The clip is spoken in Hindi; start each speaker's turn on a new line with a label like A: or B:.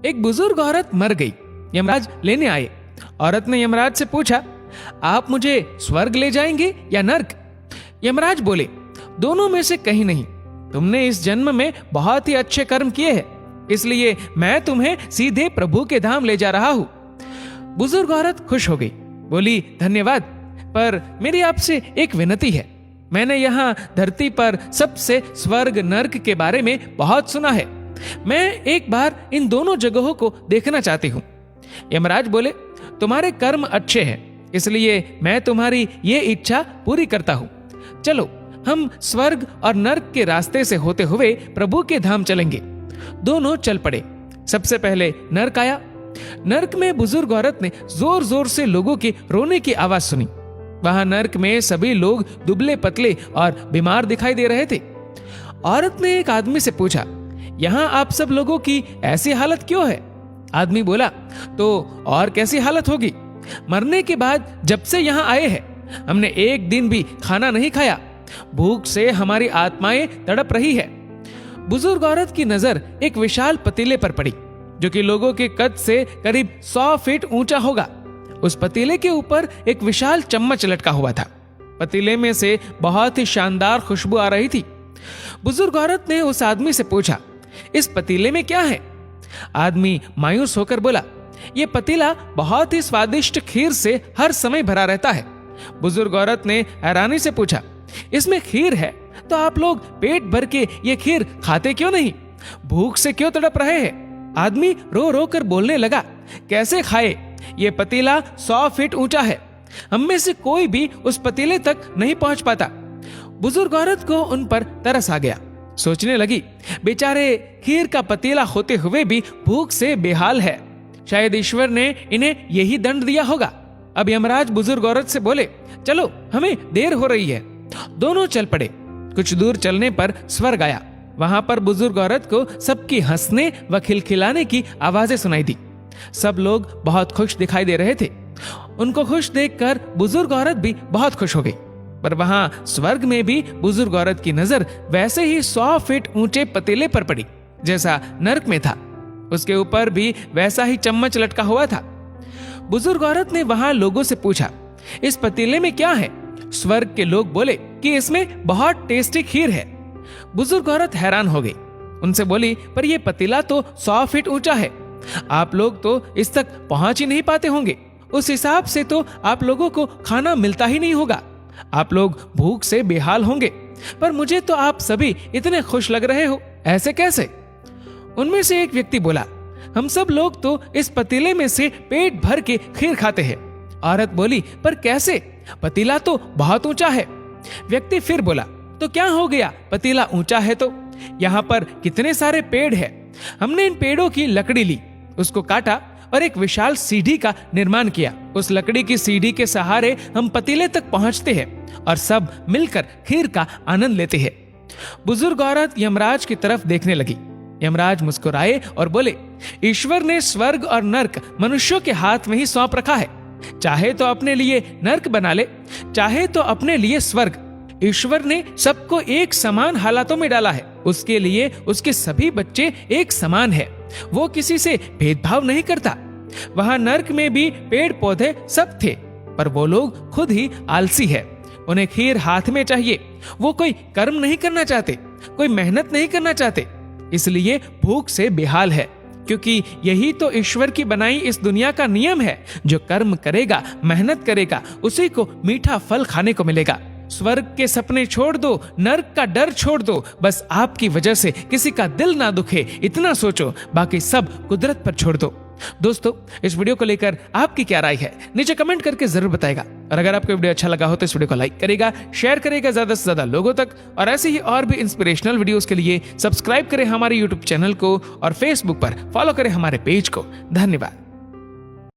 A: एक बुजुर्ग औरत मर गई। यमराज लेने आए। औरत ने यमराज से पूछा, आप मुझे स्वर्ग ले जाएंगे या नर्क? यमराज बोले, दोनों में से कहीं नहीं। तुमने इस जन्म में बहुत ही अच्छे कर्म किए हैं, इसलिए मैं तुम्हें सीधे प्रभु के धाम ले जा रहा हूं। बुजुर्ग औरत खुश हो गई, बोली, धन्यवाद, पर मेरी आपसे एक विनती है। मैंने यहाँ धरती पर सबसे स्वर्ग नर्क के बारे में बहुत सुना है। मैं एक बार इन दोनों जगहों को देखना चाहती हूँ। यमराज बोले, तुम्हारे कर्म अच्छे हैं, इसलिए मैं तुम्हारी ये इच्छा पूरी करता हूँ। चलो हम स्वर्ग और नर्क के रास्ते से होते हुए प्रभु के धाम चलेंगे। दोनों चल पड़े। सबसे पहले नर्क आया। नर्क में बुजुर्ग औरत ने जोर जोर से लोगों की रोने की आवाज सुनी। वहां नर्क में सभी लोग दुबले पतले और बीमार दिखाई दे रहे थे। औरत ने एक आदमी से पूछा, यहाँ आप सब लोगों की ऐसी हालत क्यों है? आदमी बोला, तो और कैसी हालत होगी? मरने के बाद जब से यहाँ आए हैं हमने एक दिन भी खाना नहीं खाया। भूख से हमारी आत्माएं तड़प रही है। बुजुर्ग औरत की नजर एक विशाल पतीले पर पड़ी, जो कि लोगों के कद से करीब 100 फीट ऊंचा होगा। उस पतीले के ऊपर एक विशाल चम्मच लटका हुआ था। पतीले में से बहुत ही शानदार खुशबू आ रही थी। बुजुर्ग औरत ने उस आदमी से पूछा, इस पतीले में क्या है? आदमी मायूस होकर बोला, यह पतीला बहुत ही स्वादिष्ट खीर से हर समय भरा रहता है। बुजुर्ग औरत ने हैरानी से पूछा, इसमें खीर है तो आप लोग पेट भर के ये खीर खाते क्यों नहीं? भूख से क्यों तड़प रहे हैं? आदमी रो रो कर बोलने लगा, कैसे खाए? ये पतीला 100 फीट ऊंचा है, हम में से कोई भी उस पतीले तक नहीं पहुंच पाता। बुजुर्ग औरत को उन पर तरस आ गया। सोचने लगी, बेचारे खीर का पतीला होते हुए भी भूख से बेहाल है। शायद ईश्वर ने इन्हें यही दंड दिया होगा। अब यमराज बुजुर्ग औरत से बोले, चलो हमें देर हो रही है। दोनों चल पड़े। कुछ दूर चलने पर स्वर्ग आया। वहां पर बुजुर्ग औरत को सबकी हंसने व खिलखिलाने की आवाजें सुनाई दी। सब लोग बहुत खुश दिखाई दे रहे थे। उनको खुश देखकर बुजुर्ग औरत भी बहुत खुश हो गई। पर वहां स्वर्ग में भी बुजुर्ग औरत की नजर वैसे ही 100 फीट ऊंचे पतीले पर पड़ी जैसा नर्क में था। उसके ऊपर भी वैसा ही चम्मच लटका हुआ था। बुजुर्ग औरत ने वहां लोगों से पूछा, इस पतीले में क्या है? स्वर्ग के लोग बोले कि इसमें बहुत टेस्टी खीर है। बुजुर्ग औरत हैरान हो गई। उनसे बोली, पर यह पतीला तो 100 फीट ऊंचा है, आप लोग तो इस तक पहुंच ही नहीं पाते होंगे। उस हिसाब से तो आप लोगों को खाना मिलता ही नहीं होगा। आप लोग भूख से बेहाल होंगे। पर मुझे तो आप सभी इतने खुश लग रहे हो, ऐसे कैसे? उनमें से एक व्यक्ति बोला, हम सब लोग तो इस पतीले में से पेट भर के खीर खाते हैं। औरत बोली, पर कैसे? पतीला तो बहुत ऊंचा है। व्यक्ति फिर बोला, तो क्या हो गया? पतीला ऊंचा है तो यहाँ पर कितने सारे पेड़ हैं। हमने इन पेड़ों की लकड़ी ली, उसको काटा और एक विशाल सीढ़ी का निर्माण किया। उस लकड़ी की सीढ़ी के सहारे हम पतीले तक पहुंचते हैं और सब मिलकर खीर का आनंद लेते हैं। बुजुर्ग औरत यमराज की तरफ देखने लगी। यमराज मुस्कुराए और बोले, ईश्वर ने स्वर्ग और नर्क मनुष्यों के हाथ में ही सौंप रखा है। चाहे तो अपने लिए नर्क बना ले, चाहे तो अपने लिए स्वर्ग। ईश्वर ने सबको एक समान हालातों में डाला है। उसके लिए उसके सभी बच्चे एक समान है। वो किसी से भेदभाव नहीं करता। वहां नर्क में भी पेड़ पौधे सब थे, पर वो लोग खुद ही आलसी है। उन्हें खीर हाथ में चाहिए। वो कोई कर्म नहीं करना चाहते, कोई मेहनत नहीं करना चाहते, इसलिए भूख से बेहाल है। क्योंकि यही तो ईश्वर की बनाई इस दुनिया का नियम है। जो कर्म करेगा, मेहनत करेगा, उसी को मीठा फल खाने को मिलेगा। स्वर्ग के सपने छोड़ दो, नर्क का डर छोड़ दो। बस आपकी वजह से किसी का दिल ना दुखे, इतना सोचो। बाकी सब कुदरत पर छोड़ दो। दोस्तों, इस वीडियो को लेकर आपकी क्या राय है, नीचे कमेंट करके जरूर बताएगा। और अगर आपको वीडियो अच्छा लगा हो तो इस वीडियो को लाइक करेगा, शेयर करेगा ज्यादा से ज्यादा लोगों तक। और ऐसे ही और भी इंस्पिरेशनल वीडियोस के लिए सब्सक्राइब करें हमारे यूट्यूब चैनल को और फेसबुक पर फॉलो करें हमारे पेज को। धन्यवाद।